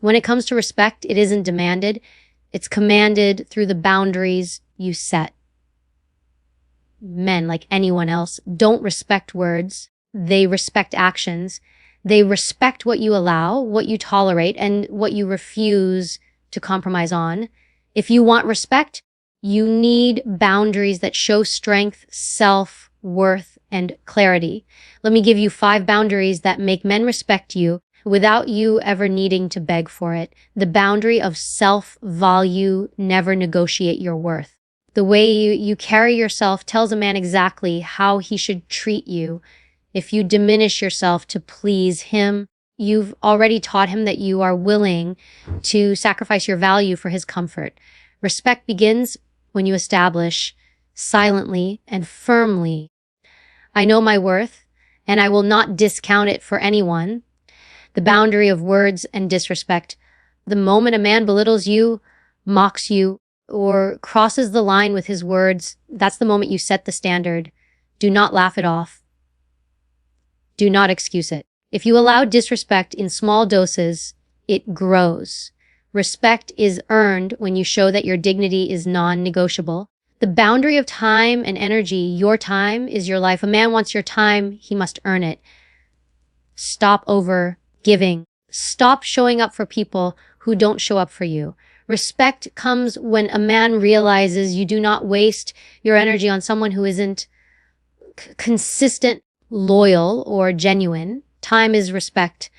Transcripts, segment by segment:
When it comes to respect, it isn't demanded. It's commanded through the boundaries you set. Men, like anyone else, don't respect words. They respect actions. They respect what you allow, what you tolerate, and what you refuse to compromise on. If you want respect, you need boundaries that show strength, self-worth, and clarity. Let me give you 5 boundaries that make men respect you without you ever needing to beg for it. The boundary of self-value, never negotiate your worth. The way you carry yourself tells a man exactly how he should treat you. If you diminish yourself to please him, you've already taught him that you are willing to sacrifice your value for his comfort. Respect begins when you establish silently and firmly, I know my worth, and I will not discount it for anyone. The boundary of words and disrespect. The moment a man belittles you, mocks you, or crosses the line with his words, that's the moment you set the standard. Do not laugh it off. Do not excuse it. If you allow disrespect in small doses, it grows. Respect is earned when you show that your dignity is non-negotiable. The boundary of time and energy, your time is your life. A man wants your time, he must earn it. Stop over giving. Stop showing up for people who don't show up for you. Respect comes when a man realizes you do not waste your energy on someone who isn't consistent, loyal, or genuine. Time is respect.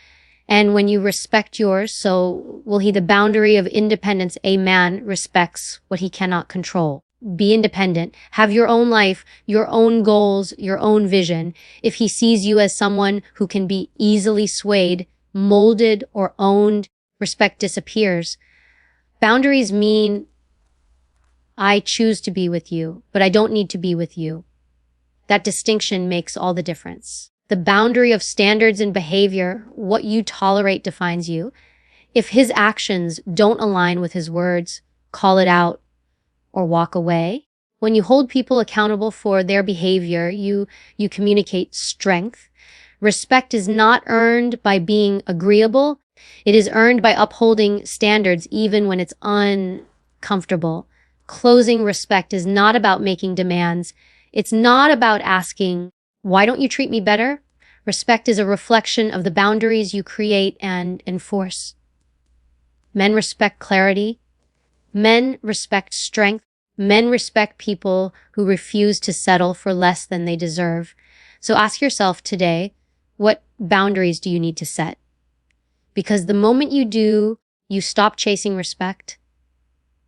And when you respect yours, so will he. The boundary of independence. A man respects what he cannot control. Be independent. Have your own life, your own goals, your own vision. If he sees you as someone who can be easily swayed, molded, or owned, respect disappears. Boundaries mean I choose to be with you, but I don't need to be with you. That distinction makes all the difference. The boundary of standards and behavior, what you tolerate defines you. If his actions don't align with his words, call it out or walk away. When you hold people accountable for their behavior, you communicate strength. Respect is not earned by being agreeable. It is earned by upholding standards even when it's uncomfortable. Closing respect is not about making demands. It's not about asking, why don't you treat me better? Respect is a reflection of the boundaries you create and enforce. Men respect clarity. Men respect strength. Men respect people who refuse to settle for less than they deserve. So ask yourself today, what boundaries do you need to set? Because the moment you do, you stop chasing respect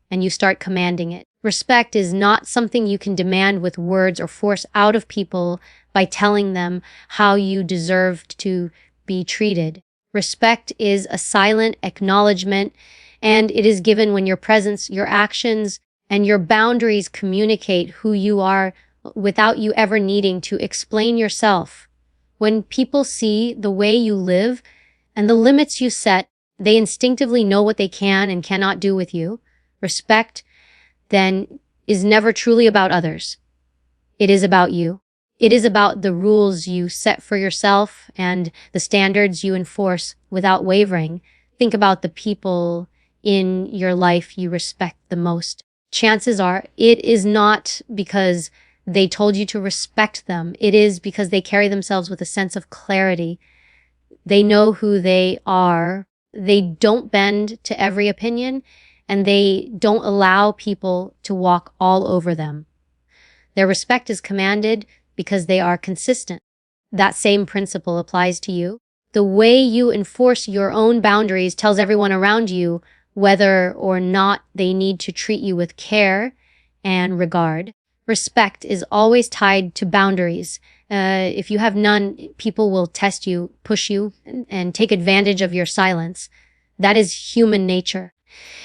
and you start commanding it. Respect is not something you can demand with words or force out of people by telling them how you deserved to be treated. Respect is a silent acknowledgement, and it is given when your presence, your actions, and your boundaries communicate who you are without you ever needing to explain yourself. When people see the way you live and the limits you set, they instinctively know what they can and cannot do with you. Respect, then, is never truly about others. It is about you. It is about the rules you set for yourself and the standards you enforce without wavering. Think about the people in your life you respect the most. Chances are it is not because they told you to respect them. It is because they carry themselves with a sense of clarity. They know who they are. They don't bend to every opinion, and they don't allow people to walk all over them. Their respect is commanded because they are consistent. That same principle applies to you. The way you enforce your own boundaries tells everyone around you whether or not they need to treat you with care and regard. Respect is always tied to boundaries. If you have none, people will test you, push you, and take advantage of your silence. That is human nature.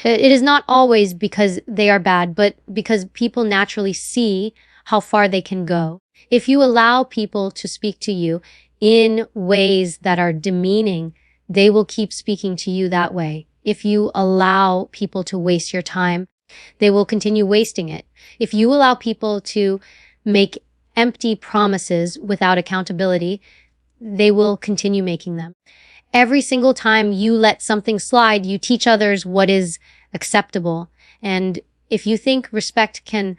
It is not always because they are bad, but because people naturally see how far they can go. If you allow people to speak to you in ways that are demeaning, they will keep speaking to you that way. If you allow people to waste your time, they will continue wasting it. If you allow people to make empty promises without accountability, they will continue making them. Every single time you let something slide, you teach others what is acceptable. And if you think respect can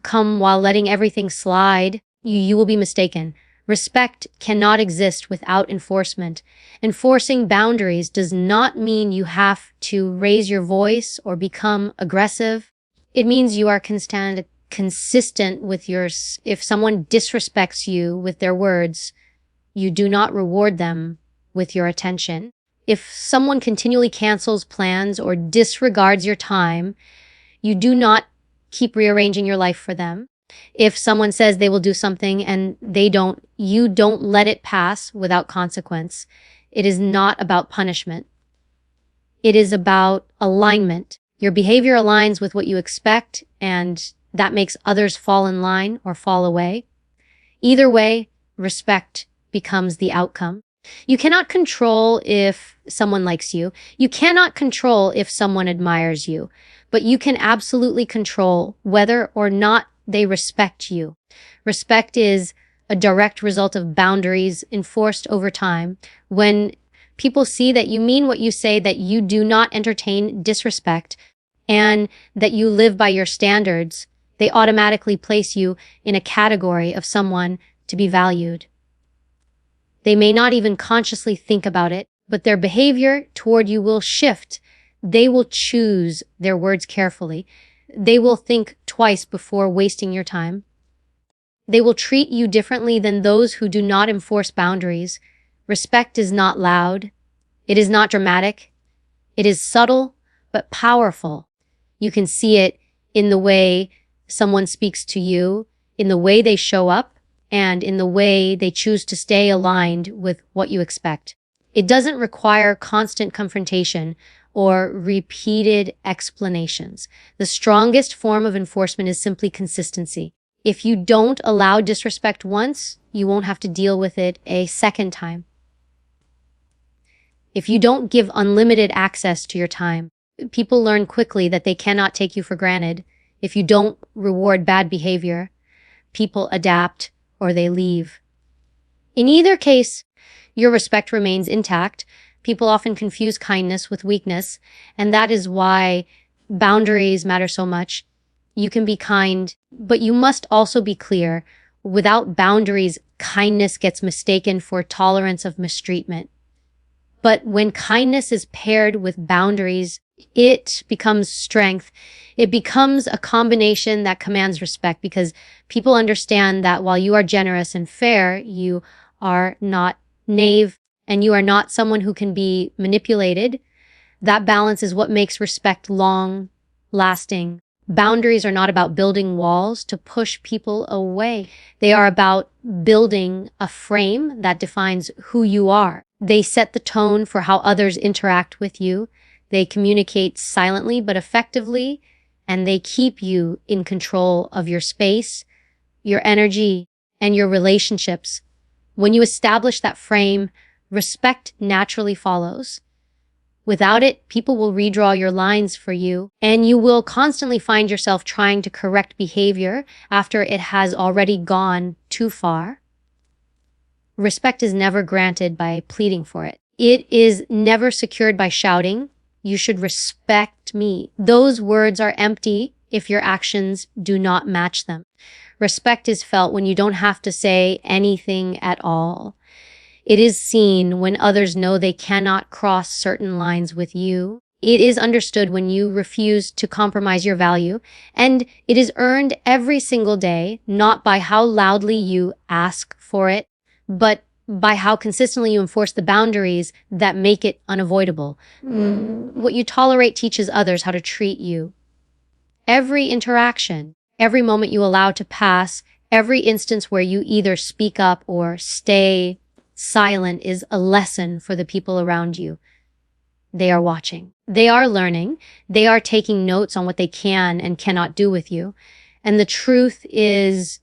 come while letting everything slide, you will be mistaken. Respect cannot exist without enforcement. Enforcing boundaries does not mean you have to raise your voice or become aggressive. It means you are consistent with yours. If someone disrespects you with their words, you do not reward them with your attention. If someone continually cancels plans or disregards your time, you do not keep rearranging your life for them. If someone says they will do something and they don't, you don't let it pass without consequence. It is not about punishment. It is about alignment. Your behavior aligns with what you expect, and that makes others fall in line or fall away. Either way, respect becomes the outcome. You cannot control if someone likes you. You cannot control if someone admires you, but you can absolutely control whether or not they respect you. Respect is a direct result of boundaries enforced over time. When people see that you mean what you say, that you do not entertain disrespect, and that you live by your standards, they automatically place you in a category of someone to be valued. They may not even consciously think about it, but their behavior toward you will shift. They will choose their words carefully. They will think twice before wasting your time. They will treat you differently than those who do not enforce boundaries. Respect is not loud. It is not dramatic. It is subtle, but powerful. You can see it in the way someone speaks to you, in the way they show up, and in the way they choose to stay aligned with what you expect. It doesn't require constant confrontation or repeated explanations. The strongest form of enforcement is simply consistency. If you don't allow disrespect once, you won't have to deal with it a second time. If you don't give unlimited access to your time, people learn quickly that they cannot take you for granted. If you don't reward bad behavior, people adapt or they leave. In either case, your respect remains intact. People often confuse kindness with weakness, and that is why boundaries matter so much. You can be kind, but you must also be clear. Without boundaries, kindness gets mistaken for tolerance of mistreatment. But when kindness is paired with boundaries, it becomes strength. It becomes a combination that commands respect, because people understand that while you are generous and fair, you are not naive and you are not someone who can be manipulated. That balance is what makes respect long lasting. Boundaries are not about building walls to push people away. They are about building a frame that defines who you are. They set the tone for how others interact with you. They communicate silently but effectively, and they keep you in control of your space, your energy, and your relationships. When you establish that frame, respect naturally follows. Without it, people will redraw your lines for you, and you will constantly find yourself trying to correct behavior after it has already gone too far. Respect is never granted by pleading for it. It is never secured by shouting, "You should respect me." Those words are empty if your actions do not match them. Respect is felt when you don't have to say anything at all. It is seen when others know they cannot cross certain lines with you. It is understood when you refuse to compromise your value, and it is earned every single day, not by how loudly you ask for it, but by how consistently you enforce the boundaries that make it unavoidable. What you tolerate teaches others how to treat you. Every interaction, every moment you allow to pass, every instance where you either speak up or stay silent is a lesson for the people around you. They are watching. They are learning. They are taking notes on what they can and cannot do with you. And the truth is,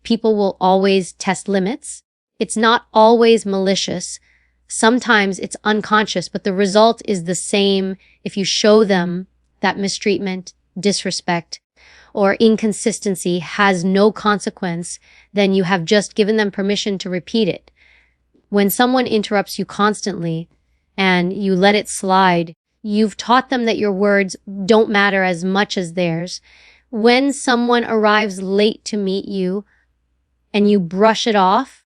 people will always test limits. It's not always malicious. Sometimes it's unconscious, but the result is the same if you show them that mistreatment, disrespect, or inconsistency has no consequence, then you have just given them permission to repeat it. When someone interrupts you constantly and you let it slide, you've taught them that your words don't matter as much as theirs. When someone arrives late to meet you and you brush it off,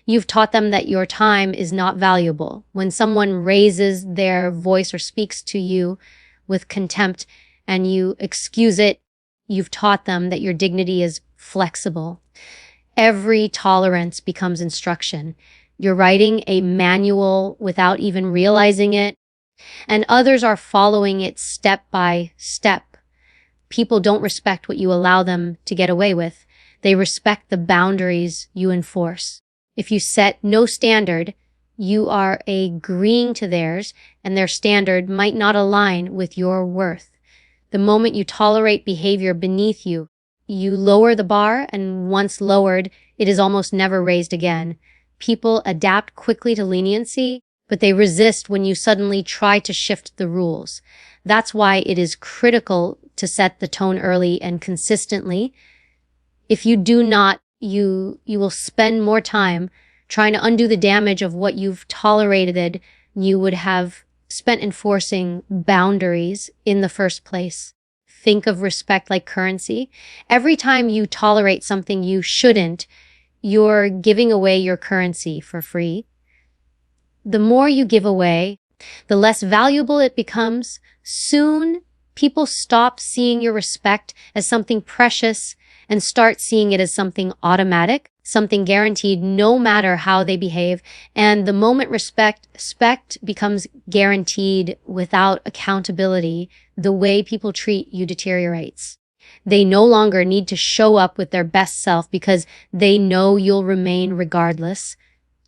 you've taught them that your time is not valuable. When someone raises their voice or speaks to you with contempt and you excuse it, you've taught them that your dignity is flexible. Every tolerance becomes instruction. You're writing a manual without even realizing it, and others are following it step by step. People don't respect what you allow them to get away with. They respect the boundaries you enforce. If you set no standard, you are agreeing to theirs, and their standard might not align with your worth. The moment you tolerate behavior beneath you, you lower the bar, and once lowered, it is almost never raised again. People adapt quickly to leniency, but they resist when you suddenly try to shift the rules. That's why it is critical to set the tone early and consistently. If you do not, you will spend more time trying to undo the damage of what you've tolerated you would have spent enforcing boundaries in the first place. Think of respect like currency. Every time you tolerate something you shouldn't, you're giving away your currency for free. The more you give away, the less valuable it becomes. Soon, people stop seeing your respect as something precious and start seeing it as something automatic, something guaranteed no matter how they behave. And the moment respect becomes guaranteed without accountability, the way people treat you deteriorates. They no longer need to show up with their best self because they know you'll remain regardless.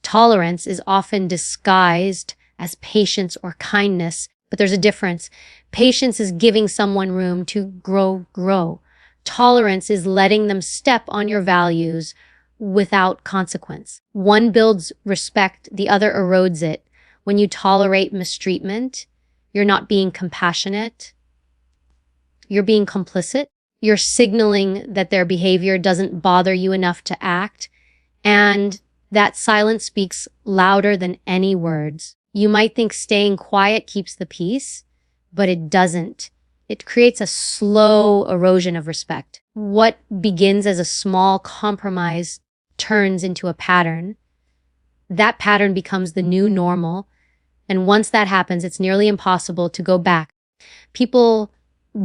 Tolerance is often disguised as patience or kindness, but there's a difference. Patience is giving someone room to grow. Tolerance is letting them step on your values without consequence. One builds respect, the other erodes it. When you tolerate mistreatment, you're not being compassionate. You're being complicit. You're signaling that their behavior doesn't bother you enough to act, and that silence speaks louder than any words. You might think staying quiet keeps the peace, but it doesn't. It creates a slow erosion of respect. What begins as a small compromise turns into a pattern. That pattern becomes the new normal, and once that happens, it's nearly impossible to go back. People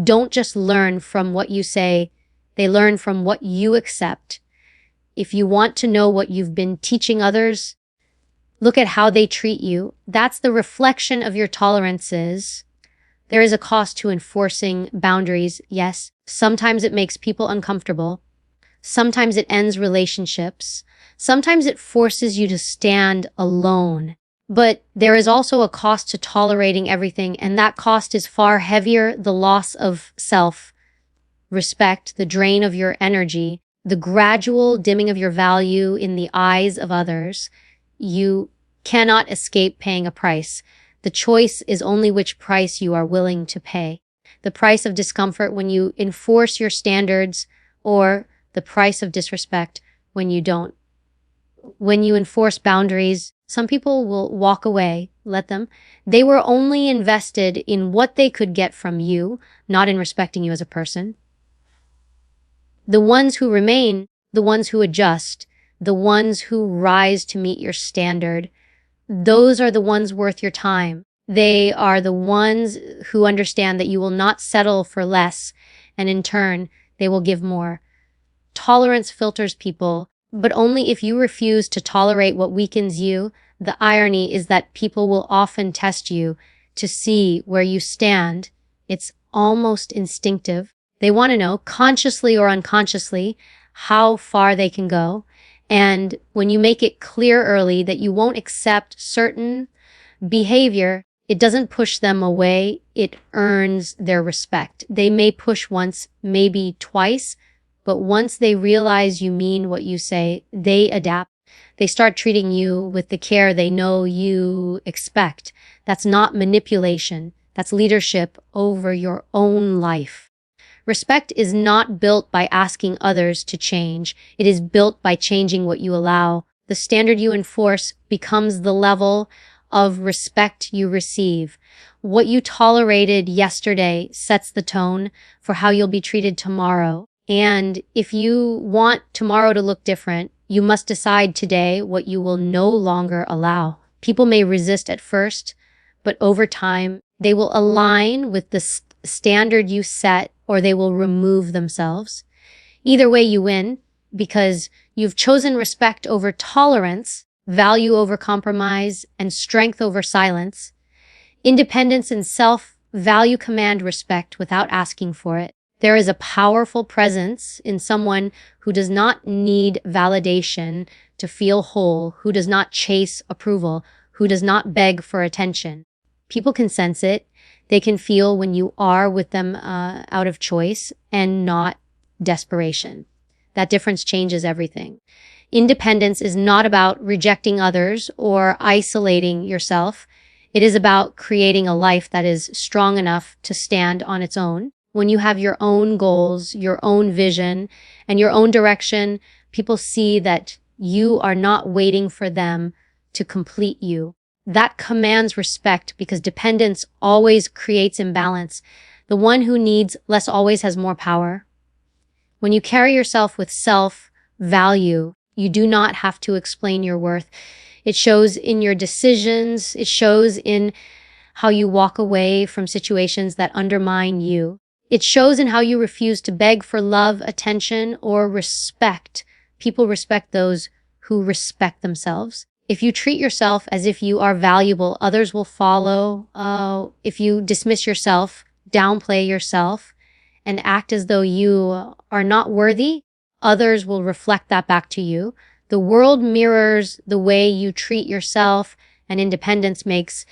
don't just learn from what you say, they learn from what you accept. If you want to know what you've been teaching others, look at how they treat you. That's the reflection of your tolerances. There is a cost to enforcing boundaries, yes. Sometimes it makes people uncomfortable. Sometimes it ends relationships. Sometimes it forces you to stand alone. But there is also a cost to tolerating everything, and that cost is far heavier: the loss of self-respect, the drain of your energy, the gradual dimming of your value in the eyes of others. You cannot escape paying a price. The choice is only which price you are willing to pay. The price of discomfort when you enforce your standards, or the price of disrespect when you don't. When you enforce boundaries, some people will walk away, let them. They were only invested in what they could get from you, not in respecting you as a person. The ones who remain, the ones who adjust, the ones who rise to meet your standard, those are the ones worth your time. They are the ones who understand that you will not settle for less, and in turn, they will give more. Tolerance filters people, but only if you refuse to tolerate what weakens you. The irony is that people will often test you to see where you stand. It's almost instinctive. They want to know, consciously or unconsciously, how far they can go. And when you make it clear early that you won't accept certain behavior, it doesn't push them away. It earns their respect. They may push once, maybe twice, but once they realize you mean what you say, they adapt. They start treating you with the care they know you expect. That's not manipulation. That's leadership over your own life. Respect is not built by asking others to change. It is built by changing what you allow. The The standard you enforce becomes the level of respect you receive. What you tolerated yesterday sets the tone for how you'll be treated tomorrow. And if you want tomorrow to look different, you must decide today what you will no longer allow. People may resist at first, but over time, they will align with the standard you set, or they will remove themselves. Either way, you win, because you've chosen respect over tolerance, value over compromise, and strength over silence. Independence and self-value command respect without asking for it. There is a powerful presence in someone who does not need validation to feel whole, who does not chase approval, who does not beg for attention. People can sense it. They can feel when you are with them out of choice and not desperation. That difference changes everything. Independence is not about rejecting others or isolating yourself. It is about creating a life that is strong enough to stand on its own. When you have your own goals, your own vision, and your own direction, people see that you are not waiting for them to complete you. That commands respect, because dependence always creates imbalance. The one who needs less always has more power. When you carry yourself with self-value, you do not have to explain your worth. It shows in your decisions. It shows in how you walk away from situations that undermine you. It shows in how you refuse to beg for love, attention, or respect. People respect those who respect themselves. If you treat yourself as if you are valuable, others will follow. If you dismiss yourself, downplay yourself, and act as though you are not worthy, others will reflect that back to you. The world mirrors the way you treat yourself, and independence makes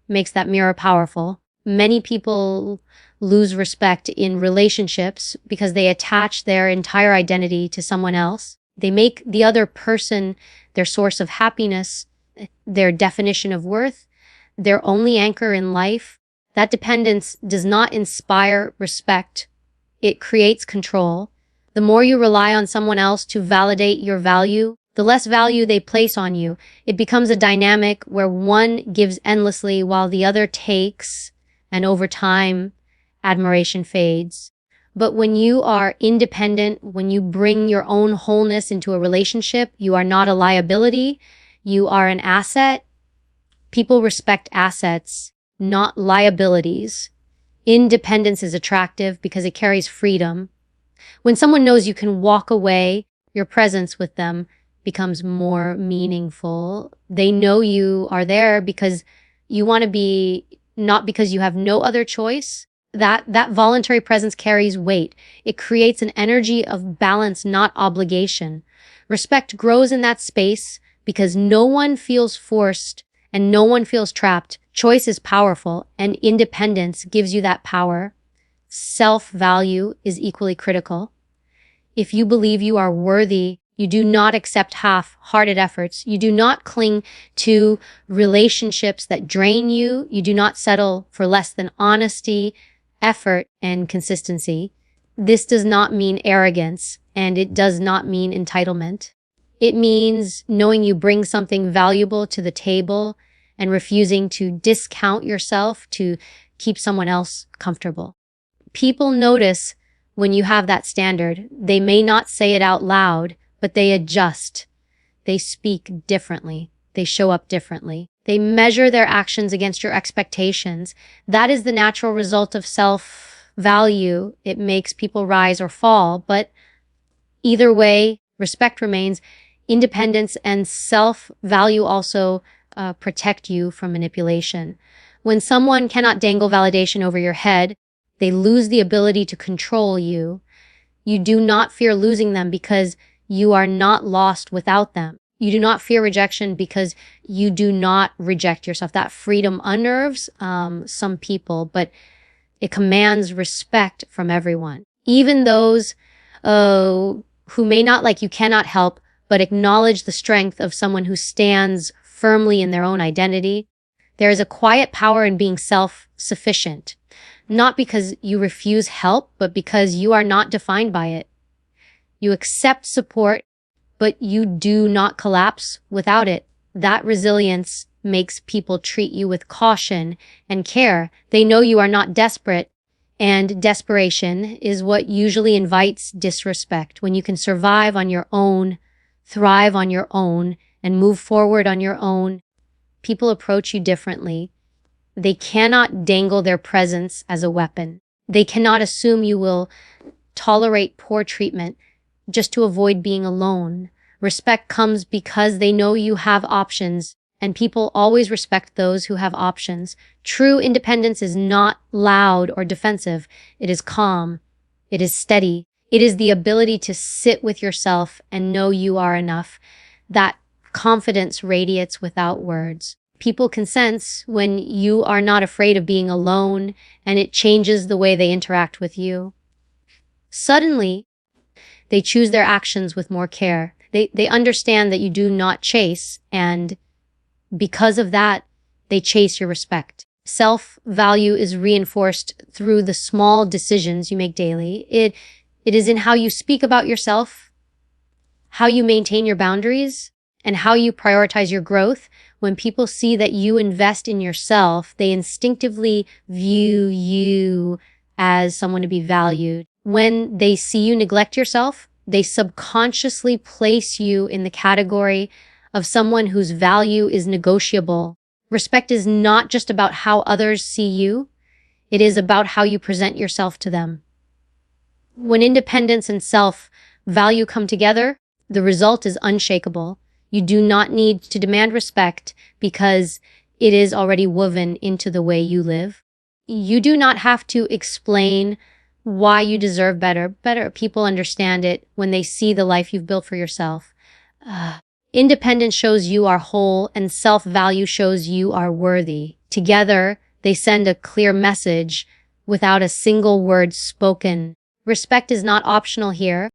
that mirror powerful. Many people lose respect in relationships because they attach their entire identity to someone else. They make the other person their source of happiness, their definition of worth, their only anchor in life. That dependence does not inspire respect. It creates control. The more you rely on someone else to validate your value, the less value they place on you. It becomes a dynamic where one gives endlessly while the other takes, and over time, admiration fades. But when you are independent, when you bring your own wholeness into a relationship, you are not a liability. You are an asset. People respect assets, not liabilities. Independence is attractive because it carries freedom. When someone knows you can walk away, your presence with them becomes more meaningful. They know you are there because you want to be, not because you have no other choice. That voluntary presence carries weight. It creates an energy of balance, not obligation. Respect grows in that space because no one feels forced and no one feels trapped. Choice is powerful, and independence gives you that power. Self-value is equally critical. If you believe you are worthy, you do not accept half-hearted efforts. You do not cling to relationships that drain you. You do not settle for less than honesty, effort, and consistency. This does not mean arrogance, and it does not mean entitlement. It means knowing you bring something valuable to the table and refusing to discount yourself to keep someone else comfortable. People notice when you have that standard. They may not say it out loud, but they adjust. They speak differently. They show up differently. They measure their actions against your expectations. That is the natural result of self-value. It makes people rise or fall, but either way, respect remains. Independence and self-value also protect you from manipulation. When someone cannot dangle validation over your head, they lose the ability to control you. You do not fear losing them because you are not lost without them. You do not fear rejection because you do not reject yourself. That freedom unnerves some people, but it commands respect from everyone. Even those who may not like you cannot help but acknowledge the strength of someone who stands firmly in their own identity. There is a quiet power in being self-sufficient, not because you refuse help, but because you are not defined by it. You accept support, but you do not collapse without it. That resilience makes people treat you with caution and care. They know you are not desperate, and desperation is what usually invites disrespect. When you can survive on your own, thrive on your own, and move forward on your own, people approach you differently. They cannot dangle their presence as a weapon. They cannot assume you will tolerate poor treatment just to avoid being alone. Respect comes because they know you have options, and people always respect those who have options. True independence is not loud or defensive. It is calm. It is steady. It is the ability to sit with yourself and know you are enough. That confidence radiates without words. People can sense when you are not afraid of being alone, and it changes the way they interact with you. Suddenly, they choose their actions with more care. They understand that you do not chase, and because of that, they chase your respect. Self-value is reinforced through the small decisions you make daily. It is in how you speak about yourself, how you maintain your boundaries, and how you prioritize your growth. When people see that you invest in yourself, they instinctively view you as someone to be valued. When they see you neglect yourself, they subconsciously place you in the category of someone whose value is negotiable. Respect is not just about how others see you. It is about how you present yourself to them. When independence and self-value come together, the result is unshakable. You do not need to demand respect because it is already woven into the way you live. You do not have to explain why you deserve better. Better people understand it when they see the life you've built for yourself. Independence shows you are whole, and self-value shows you are worthy. Together, they send a clear message without a single word spoken. Respect is not optional here.